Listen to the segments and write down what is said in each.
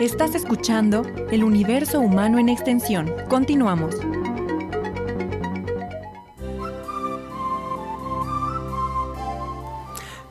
Estás escuchando El Universo Humano en Extensión. Continuamos.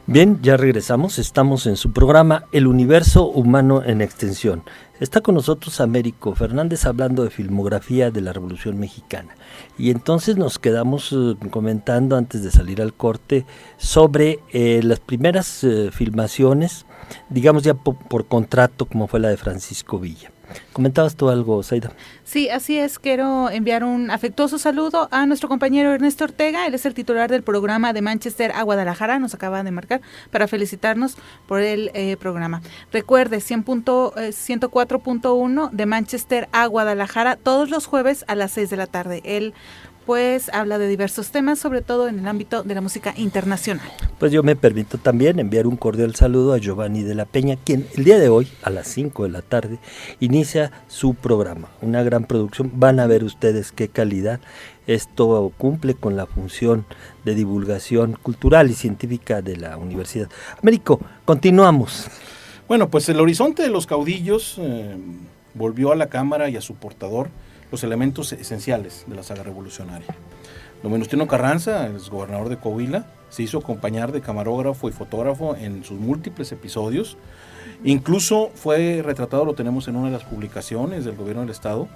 Bien, ya regresamos, estamos en su programa El Universo Humano en Extensión. Está con nosotros Américo Fernández hablando de filmografía de la Revolución Mexicana. Y entonces nos quedamos comentando antes de salir al corte sobre las primeras filmaciones, digamos ya por contrato, como fue la de Francisco Villa. ¿Comentabas tú algo, Zaida? Sí, así es. Quiero enviar un afectuoso saludo a nuestro compañero Ernesto Ortega. Él es el titular del programa de Manchester a Guadalajara. Nos acaba de marcar para felicitarnos por el programa. Recuerde, 104.1 de Manchester a Guadalajara todos los jueves a las 6 de la tarde. Él pues habla de diversos temas, sobre todo en el ámbito de la música internacional. Pues yo me permito también enviar un cordial saludo a Giovanni de la Peña, quien el día de hoy, a las 5 de la tarde, inicia su programa. Una gran producción, van a ver ustedes qué calidad. Esto cumple con la función de divulgación cultural y científica de la universidad. Américo, continuamos. Bueno, pues el horizonte de los caudillos volvió a la Cámara y a su portador los elementos esenciales de la saga revolucionaria. Don Venustiano Carranza, el gobernador de Coahuila, se hizo acompañar de camarógrafo y fotógrafo en sus múltiples episodios. Incluso fue retratado, lo tenemos en una de las publicaciones del gobierno del estado,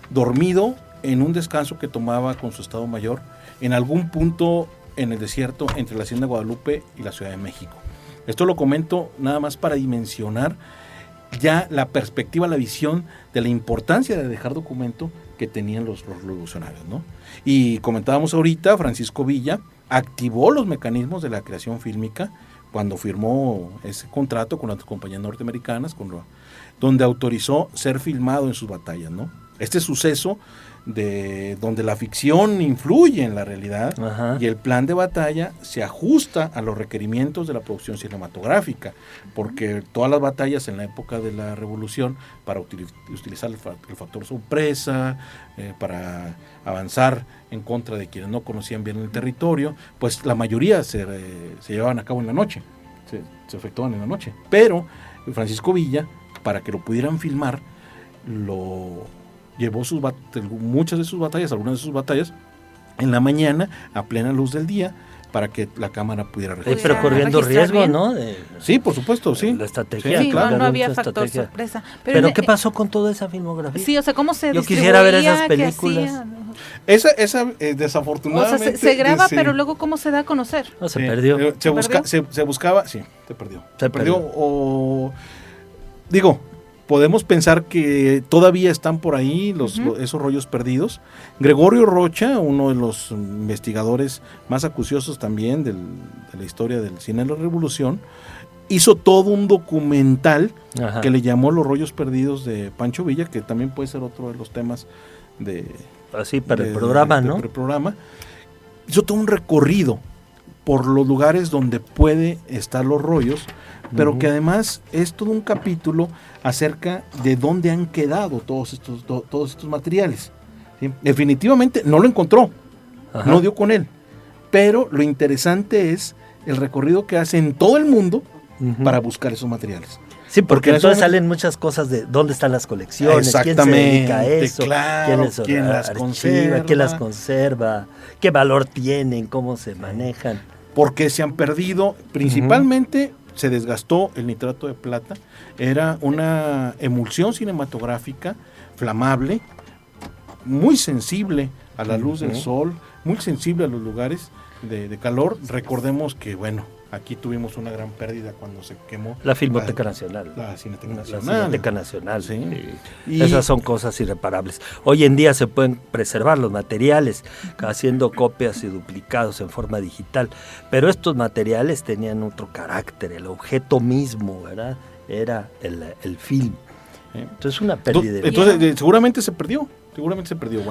dormido en un descanso que tomaba con su estado mayor en algún punto en el desierto entre la Hacienda Guadalupe y la Ciudad de México. Esto lo comento nada más para dimensionar ya la perspectiva, la visión de la importancia de dejar documento que tenían los revolucionarios, ¿no? Y comentábamos ahorita, Francisco Villa activó los mecanismos de la creación fílmica cuando firmó ese contrato con las compañías norteamericanas, donde autorizó ser filmado en sus batallas, ¿no? Este suceso de donde la ficción influye en la realidad. Ajá. Y el plan de batalla se ajusta a los requerimientos de la producción cinematográfica, porque todas las batallas en la época de la Revolución, para utilizar el factor sorpresa, para avanzar en contra de quienes no conocían bien el territorio, pues la mayoría se llevaban a cabo en la noche, se efectuaban en la noche. Pero Francisco Villa, para que lo pudieran filmar, llevó muchas de sus batallas, algunas de sus batallas, en la mañana, a plena luz del día, para que la cámara pudiera registrar. Pero corriendo riesgo, bien, ¿no? Sí, por supuesto, sí. La estrategia, sí, claro. No había factor sorpresa. Pero ¿qué pasó con toda esa filmografía? Sí, o sea, ¿cómo se Yo quisiera ver esas películas. Esa desafortunadamente... O sea, se graba, pero luego ¿cómo se da a conocer? No, se perdió. Se buscaba, sí, se perdió. Se perdió o... Digo... Podemos pensar que todavía están por ahí esos rollos perdidos. Gregorio Rocha, uno de los investigadores más acuciosos también de la historia del cine de la Revolución, hizo todo un documental que le llamó Los rollos perdidos de Pancho Villa, que también puede ser otro de los temas para el programa, ¿no? Para el programa. Hizo todo un recorrido por los lugares donde puede estar los rollos, pero que además es todo un capítulo acerca de dónde han quedado todos estos materiales. ¿Sí? Definitivamente no lo encontró, no dio con él, pero lo interesante es el recorrido que hace en todo el mundo para buscar esos materiales. Sí, porque entonces salen muchas cosas de dónde están las colecciones, quién se dedica a eso, claro, quién las conserva, qué valor tienen, cómo se manejan. Porque se han perdido, principalmente se desgastó el nitrato de plata, era una emulsión cinematográfica flamable, muy sensible a la luz del sol, muy sensible a los lugares de calor. Recordemos que, bueno, aquí tuvimos una gran pérdida cuando se quemó la Filmoteca Nacional. La Cineteca Nacional. La Cineteca Nacional, sí. Y esas son cosas irreparables. Hoy en día se pueden preservar los materiales haciendo copias y duplicados en forma digital, pero estos materiales tenían otro carácter, el objeto mismo, ¿verdad? Era el film. Entonces una pérdida. Entonces seguramente se perdió. Bueno.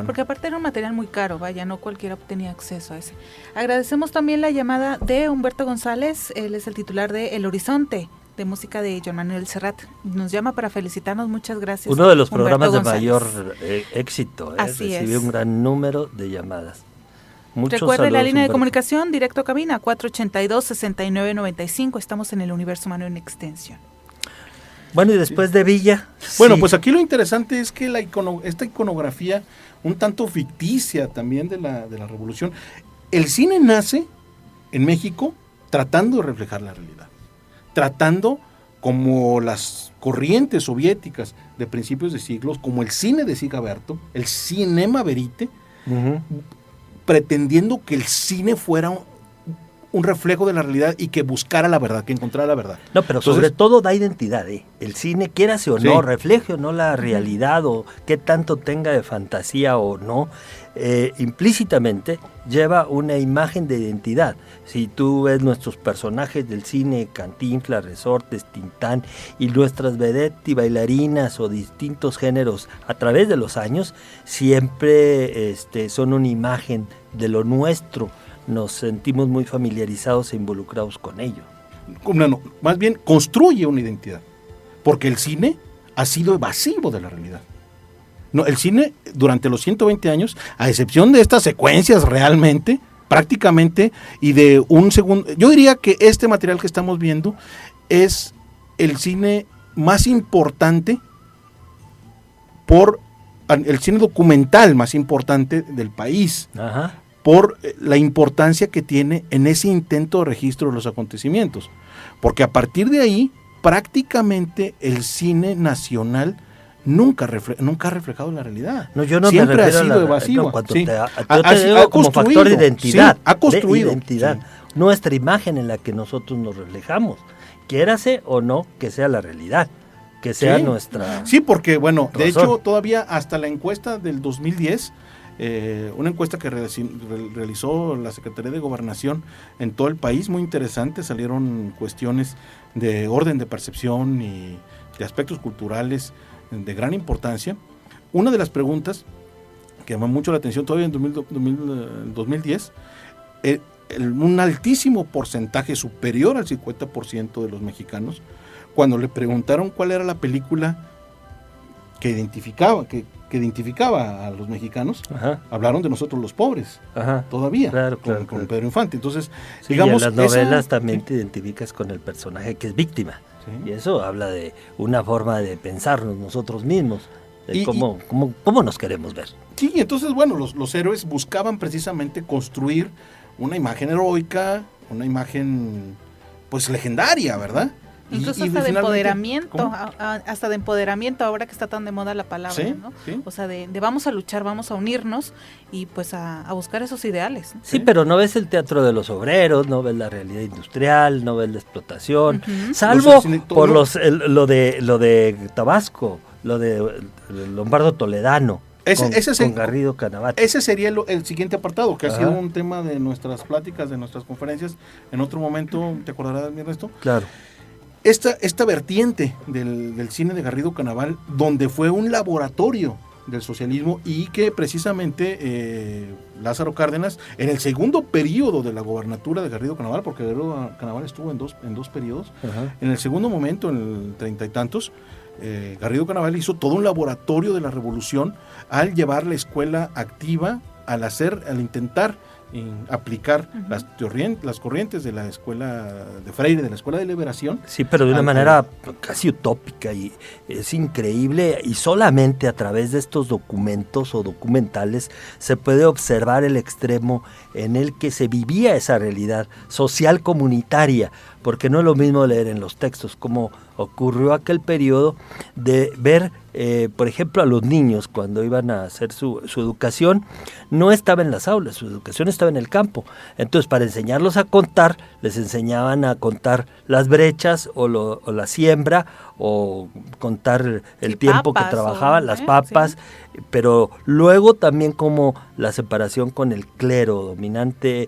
Porque aparte era un material muy caro, vaya, no cualquiera tenía acceso a ese. Agradecemos también la llamada de Humberto González, él es el titular de El Horizonte, de música de Joan Manuel Serrat. Nos llama para felicitarnos, muchas gracias. Uno de los Humberto programas González. de mayor éxito, recibió un gran número de llamadas. Recuerde la línea de comunicación, directo a cabina, 482-6995, estamos en El Universo Humano en Extensión. Bueno, y después de Villa. Bueno, sí. pues aquí lo interesante es que esta iconografía, un tanto ficticia también de la revolución, el cine nace en México tratando de reflejar la realidad, tratando como las corrientes soviéticas de principios de siglos, como el cine de Sigaberto, el cinema verite, pretendiendo que el cine fuera un reflejo de la realidad y que buscara la verdad, que encontrara la verdad. No, pero Entonces, sobre todo da identidad, ¿eh? El cine, quierase o Sí. no, refleje o no la realidad, o qué tanto tenga de fantasía o no, implícitamente lleva una imagen de identidad. Si tú ves nuestros personajes del cine, Cantinflas, Resortes, Tintán, y nuestras vedettes y bailarinas o distintos géneros a través de los años, siempre son una imagen de lo nuestro. Nos sentimos muy familiarizados e involucrados con ello. no, más bien construye una identidad, porque el cine ha sido evasivo de la realidad. No, el cine durante los 120 años, a excepción de estas secuencias realmente, prácticamente, y de un segundo, yo diría que este material que estamos viendo es el cine más importante el cine documental más importante del país. Ajá. Por la importancia que tiene en ese intento de registro de los acontecimientos. Porque a partir de ahí, prácticamente el cine nacional nunca ha reflejado la realidad. No, yo no Siempre me ha refiero sido a evasivo. Sí. Yo Ha te digo como factor de identidad. Sí, ha construido. De identidad. Sí. Nuestra imagen en la que nosotros nos reflejamos. Quiérase o no que sea la realidad. Que sea Sí. nuestra... Sí, porque bueno, de razón. hecho todavía hasta la encuesta del 2010, una encuesta que realizó la Secretaría de Gobernación en todo el país, muy interesante, salieron cuestiones de orden de percepción y de aspectos culturales de gran importancia. Una de las preguntas que llamó mucho la atención todavía en 2010, un altísimo porcentaje, superior al 50% de los mexicanos, cuando le preguntaron cuál era la película que identificaba a los mexicanos, Ajá. hablaron de nosotros los pobres, Ajá. todavía, Claro, con claro. Pedro Infante. Entonces, Sí, digamos, y en las novelas esa- también sí, te identificas con el personaje que es víctima. sí. Y eso habla de una forma de pensarnos nosotros mismos, de Y- cómo nos queremos ver. Sí, entonces, bueno, los héroes buscaban precisamente construir una imagen heroica, una imagen, pues, legendaria, ¿verdad? Incluso Y hasta de finalmente, empoderamiento, ¿cómo? hasta de empoderamiento, ahora que está tan de moda la palabra, Sí, ¿no? sí. O sea, de vamos a luchar, vamos a unirnos y pues a buscar esos ideales, ¿no? Sí, pero no ves el teatro de los obreros, no ves la realidad industrial, no ves la explotación, Ujú. salvo Los cine- por todo- lo de Tabasco, lo de Lombardo Toledano, con Garrido Canavati. Ese sería el siguiente apartado, que ha Ajá. sido un tema de nuestras pláticas, de nuestras conferencias. En otro momento, ¿te acordarás, mi Ernesto? Claro. Esta vertiente del cine de Garrido Canaval, donde fue un laboratorio del socialismo y que precisamente Lázaro Cárdenas, en el segundo periodo de la gobernatura de Garrido Canaval, porque Garrido Canaval estuvo en dos periodos, Ajá. en el segundo momento, en el 30 y tantos, Garrido Canaval hizo todo un laboratorio de la revolución al llevar la escuela activa, al intentar aplicar las corrientes de la escuela de Freire, de la escuela de liberación. Sí, pero de una Al- manera casi utópica, y es increíble, y solamente a través de estos documentos o documentales se puede observar el extremo en el que se vivía esa realidad social comunitaria, porque no es lo mismo leer en los textos como ocurrió aquel periodo de ver, por ejemplo, a los niños cuando iban a hacer su educación, no estaba en las aulas, su educación estaba en el campo. Entonces, para enseñarlos a contar, les enseñaban a contar las brechas o la siembra, o contar el Sí, tiempo papas, que trabajaban, o, las papas, pero luego también como la separación con el clero dominante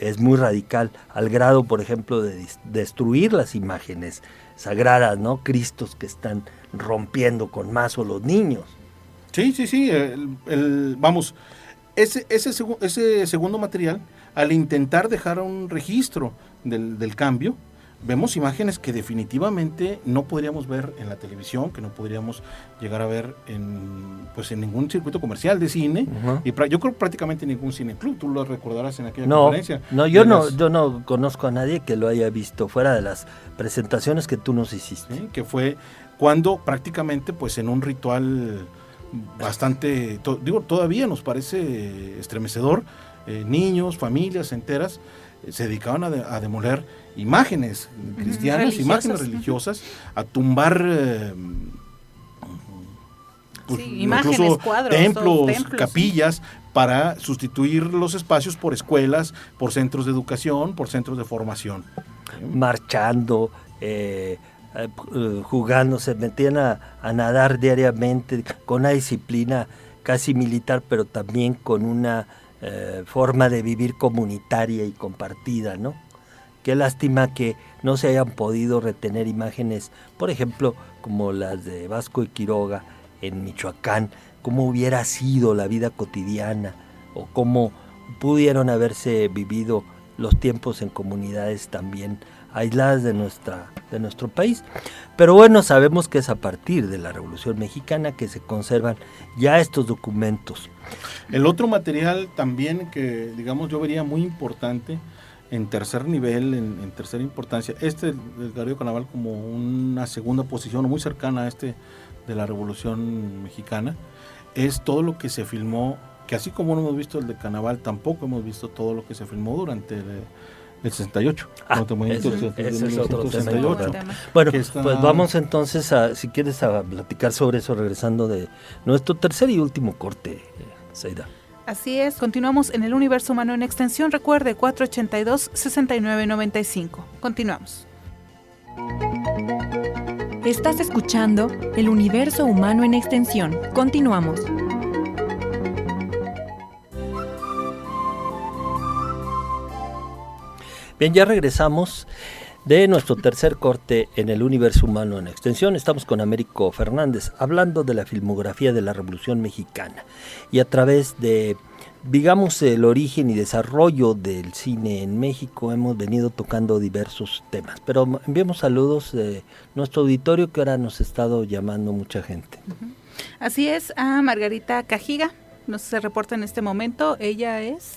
es muy radical, al grado, por ejemplo, de destruir las imágenes sagradas, ¿no? Cristos que están rompiendo con mazo los niños. Sí. Vamos, ese segundo material, al intentar dejar un registro del cambio, vemos imágenes que definitivamente no podríamos ver en la televisión, que no podríamos llegar a ver en ningún circuito comercial de cine, Uh-huh. y yo creo prácticamente ningún cine club. Tú lo recordarás en aquella No, conferencia. yo no conozco a nadie que lo haya visto fuera de las presentaciones que tú nos hiciste. ¿Sí? Que fue cuando prácticamente pues en un ritual bastante, todavía nos parece estremecedor, niños, familias enteras se dedicaban a demoler imágenes cristianas, religiosas. imágenes religiosas, a tumbar imágenes, incluso cuadros, templos, templos, capillas, para sustituir los espacios por escuelas, por centros de educación, por centros de formación. Marchando, jugando, se metían a nadar diariamente con una disciplina casi militar, pero también con una forma de vivir comunitaria y compartida, ¿no? Qué lástima que no se hayan podido retener imágenes, por ejemplo, como las de Vasco y Quiroga en Michoacán, cómo hubiera sido la vida cotidiana o cómo pudieron haberse vivido los tiempos en comunidades también aisladas de nuestro país. Pero bueno, sabemos que es a partir de la Revolución Mexicana que se conservan ya estos documentos. El otro material también que, digamos, yo vería muy importante en tercer nivel, en tercera importancia, del Garrido Canaval como una segunda posición muy cercana a de la Revolución Mexicana, es todo lo que se filmó, que así como no hemos visto el de Canaval, tampoco hemos visto todo lo que se filmó durante el 68. Ese es otro tema. Bueno, pues vamos entonces si quieres a platicar sobre eso regresando de nuestro tercer y último corte, Zaida. Así es, continuamos en el Universo Humano en Extensión. Recuerde, 482-6995. Continuamos. Estás escuchando El Universo Humano en Extensión. Continuamos. Bien, ya regresamos de nuestro tercer corte en el Universo Humano en Extensión. Estamos con Américo Fernández hablando de la filmografía de la Revolución Mexicana y a través de, digamos, el origen y desarrollo del cine en México hemos venido tocando diversos temas. Pero enviamos saludos de nuestro auditorio que ahora nos ha estado llamando mucha gente. Así es, a Margarita Cajiga, se reporta en este momento. Ella es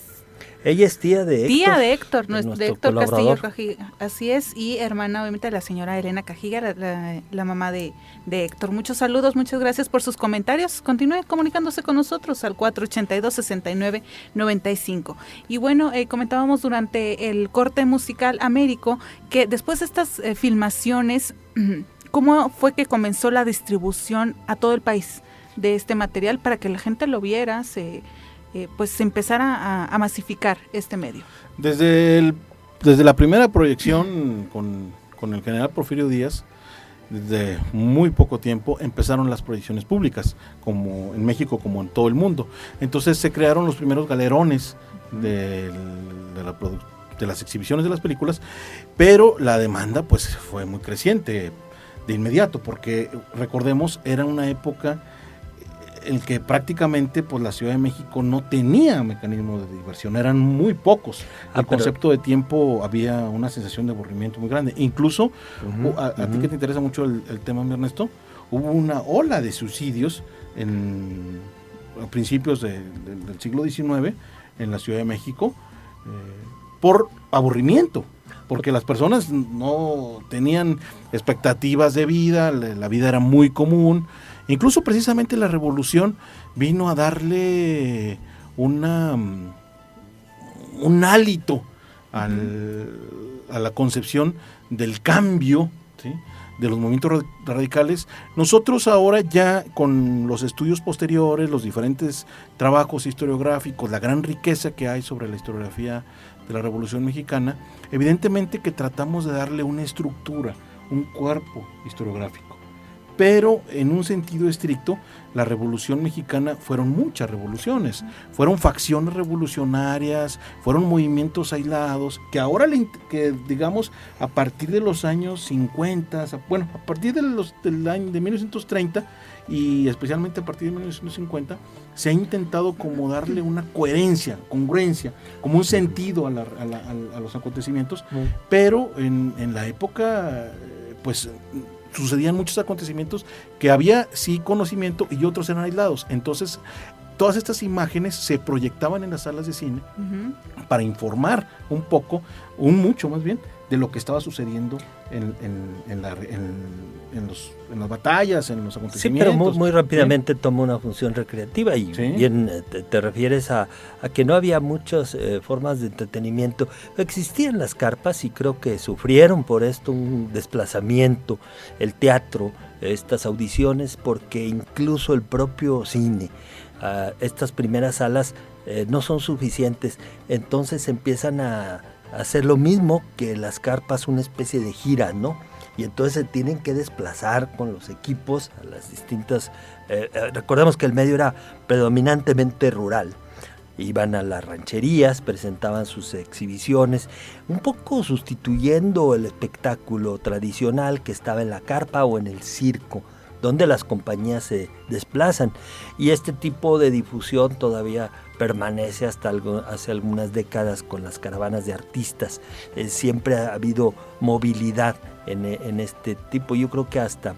tía de Héctor, de Héctor Castillo Cajiga, así es, y hermana obviamente de la señora Elena Cajiga, la mamá de Héctor. Muchos saludos, muchas gracias por sus comentarios. Continúe comunicándose con nosotros al 482-6995. Y bueno, comentábamos durante el corte musical, Américo, que después de estas filmaciones, ¿cómo fue que comenzó la distribución a todo el país de este material para que la gente lo viera, se empezara a masificar este medio? Desde la primera proyección con el general Porfirio Díaz, desde muy poco tiempo empezaron las proyecciones públicas, como en México como en todo el mundo. Entonces se crearon los primeros galerones de las exhibiciones de las películas, pero la demanda pues fue muy creciente de inmediato, porque recordemos, era una época en que prácticamente pues la Ciudad de México no tenía mecanismo de diversión, eran muy pocos. El concepto de tiempo, había una sensación de aburrimiento muy grande. Incluso, a ti que te interesa mucho el tema, mi Ernesto, hubo una ola de suicidios a principios del siglo XIX en la Ciudad de México por aburrimiento, porque las personas no tenían expectativas de vida, la vida era muy común. Incluso precisamente la revolución vino a darle un hálito a la concepción del cambio, ¿sí?, de los movimientos radicales. Nosotros ahora ya con los estudios posteriores, los diferentes trabajos historiográficos, la gran riqueza que hay sobre la historiografía de la Revolución Mexicana, evidentemente que tratamos de darle una estructura, un cuerpo historiográfico. pero en un sentido estricto, la Revolución Mexicana fueron muchas revoluciones, fueron facciones revolucionarias, fueron movimientos aislados, que ahora, que digamos, a partir de los años 50, bueno, a partir del año de 1930 y especialmente a partir de 1950, se ha intentado como darle una coherencia, congruencia, como un sentido a los acontecimientos, pero en la época, pues sucedían muchos acontecimientos que había sí conocimiento y otros eran aislados. Entonces, todas estas imágenes se proyectaban en las salas de cine para informar mucho más bien, de lo que estaba sucediendo en las batallas, en los acontecimientos. Sí, pero muy rápidamente toma una función recreativa y bien te refieres a que no había muchas formas de entretenimiento. Existían las carpas y creo que sufrieron por esto un desplazamiento, el teatro, estas audiciones, porque incluso el propio cine, estas primeras salas no son suficientes, entonces empiezan a hacer lo mismo que las carpas, una especie de gira, ¿no? Y entonces se tienen que desplazar con los equipos a las distintas... recordemos que el medio era predominantemente rural. Iban a las rancherías, presentaban sus exhibiciones, un poco sustituyendo el espectáculo tradicional que estaba en la carpa o en el circo, donde las compañías se desplazan. Y este tipo de difusión todavía permanece hasta hace algunas décadas con las caravanas de artistas. Siempre ha habido movilidad en este tipo. Yo creo que hasta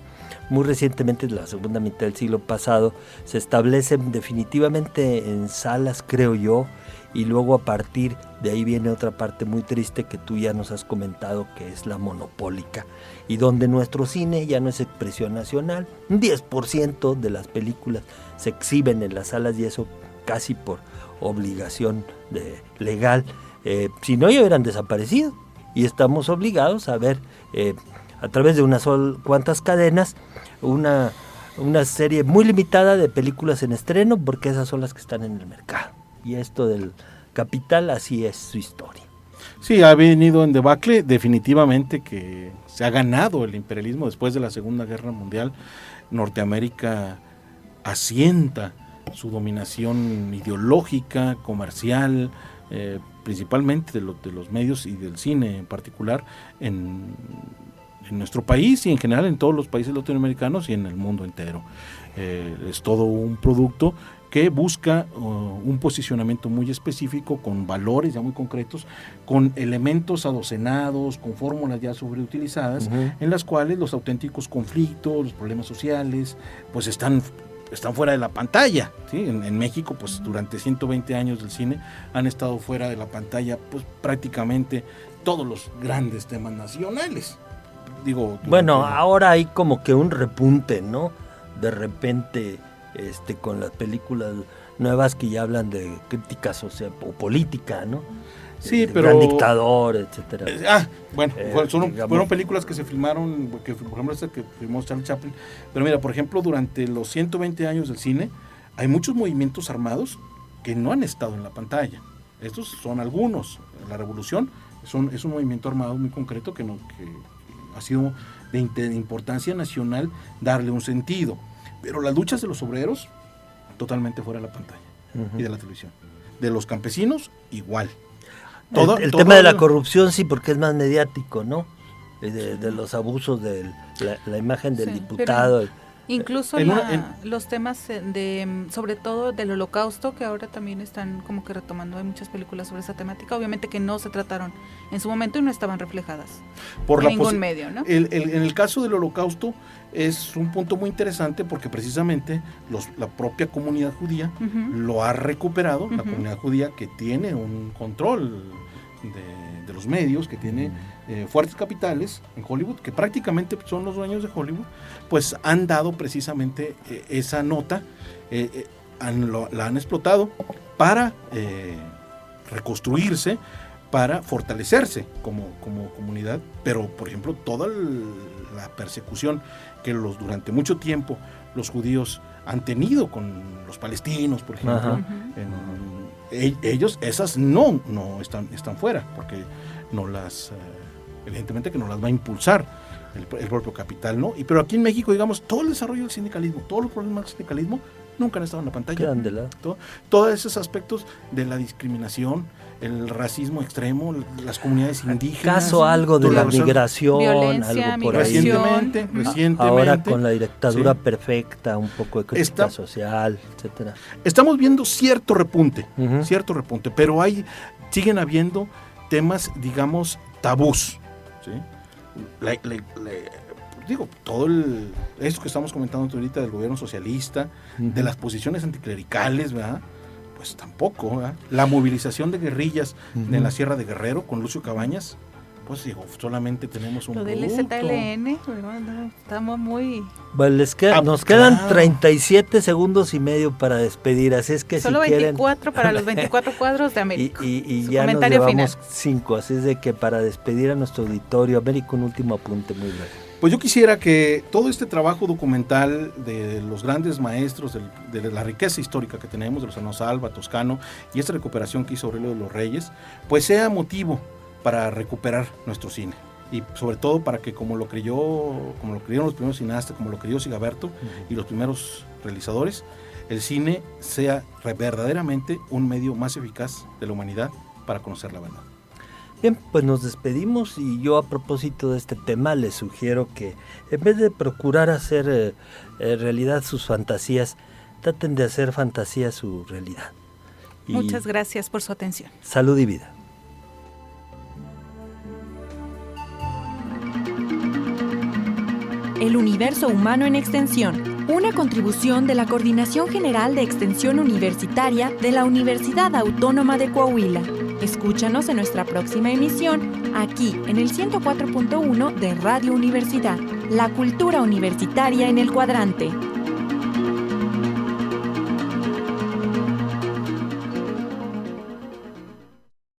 muy recientemente, en la segunda mitad del siglo pasado, se establecen definitivamente en salas, creo yo, y luego a partir de ahí viene otra parte muy triste que tú ya nos has comentado, que es la monopólica, y donde nuestro cine ya no es expresión nacional. Un 10% de las películas se exhiben en las salas, y eso casi por obligación legal, si no ya hubieran desaparecido, y estamos obligados a ver a través de unas cuantas cadenas una serie muy limitada de películas en estreno, porque esas son las que están en el mercado, y esto del capital, así es su historia. Sí, ha venido en debacle, definitivamente que se ha ganado el imperialismo después de la Segunda Guerra Mundial. Norteamérica asienta su dominación ideológica, comercial, principalmente de los medios y del cine en particular, en nuestro país y en general en todos los países latinoamericanos y en el mundo entero. Es todo un producto que busca un posicionamiento muy específico, con valores ya muy concretos, con elementos adocenados, con fórmulas ya sobreutilizadas, en las cuales los auténticos conflictos, los problemas sociales, pues están fuera de la pantalla, ¿sí? En México, pues durante 120 años del cine han estado fuera de la pantalla, pues prácticamente todos los grandes temas nacionales. Bueno, ahora hay como que un repunte, ¿no? De repente, con las películas nuevas que ya hablan de crítica social o política, ¿no? Sí, pero Gran Dictador, etcétera. Fueron películas que se filmaron, por ejemplo esta que filmó Charlie Chaplin, pero mira, por ejemplo, durante los 120 años del cine hay muchos movimientos armados que no han estado en la pantalla. Estos son algunos. La Revolución es un movimiento armado muy concreto que ha sido de importancia nacional darle un sentido. Pero las luchas de los obreros, totalmente fuera de la pantalla y de la televisión. De los campesinos, igual. El tema de la corrupción sí, porque es más mediático, ¿no? De los abusos de la imagen del diputado. Incluso los temas sobre todo del Holocausto, que ahora también están como que retomando, hay muchas películas sobre esa temática, obviamente que no se trataron en su momento y no estaban reflejadas por ningún medio, ¿no? En el caso del Holocausto es un punto muy interesante, porque precisamente la propia comunidad judía lo ha recuperado, la comunidad judía que tiene un control de los medios, que tiene fuertes capitales en Hollywood, que prácticamente son los dueños de Hollywood, pues han dado precisamente esa nota, la han explotado para reconstruirse, para fortalecerse como comunidad. Pero, por ejemplo, toda la persecución que durante mucho tiempo los judíos han tenido con los palestinos, por ejemplo, ellos, esas no están fuera, porque evidentemente que no las va a impulsar el propio capital, ¿no? Pero aquí en México, digamos, todo el desarrollo del sindicalismo, todos los problemas del sindicalismo nunca han estado en la pantalla. Quedan de lado. Todos esos aspectos de la discriminación, el racismo extremo, las comunidades indígenas. ¿Acaso algo de la migración? Violencia, algo por recientemente, ahí. recientemente. Ahora con la dictadura sí. perfecta, un poco de crítica social, etcétera. Estamos viendo cierto repunte, Uh-huh. pero siguen habiendo temas, digamos, tabús, ¿sí? Digo, esto que estamos comentando ahorita del gobierno socialista, Uh-huh. de las posiciones anticlericales, ¿verdad? Pues tampoco, ¿verdad? La movilización de guerrillas Uh-huh. en la Sierra de Guerrero con Lucio Cabañas, pues digo, solamente tenemos un Lo del producto. ZLN, ¿verdad? No, estamos muy... Bueno, nos quedan claro. 37 segundos y medio para despedir, así es que Solo si 24 quieren... para los 24 cuadros de Américo. Y Su ya nos comentario llevamos final. 5, así es de que para despedir a nuestro auditorio, Américo, un último apunte muy breve. Pues yo quisiera que todo este trabajo documental de los grandes maestros de la riqueza histórica que tenemos, de los hermanos Alba, Toscano, y esta recuperación que hizo Aurelio de los Reyes, pues sea motivo para recuperar nuestro cine. Y sobre todo para que como lo creyeron los primeros cineastas, como lo creyó Sigaberto y los primeros realizadores, el cine sea verdaderamente un medio más eficaz de la humanidad para conocer la verdad. Bien, pues nos despedimos y yo a propósito de este tema les sugiero que en vez de procurar hacer realidad sus fantasías, traten de hacer fantasía su realidad. Y Muchas gracias por su atención. salud y vida. El universo humano en extensión, una contribución de la Coordinación General de Extensión Universitaria de la Universidad Autónoma de Coahuila. Escúchanos en nuestra próxima emisión, aquí en el 104.1 de Radio Universidad, la cultura universitaria en el cuadrante.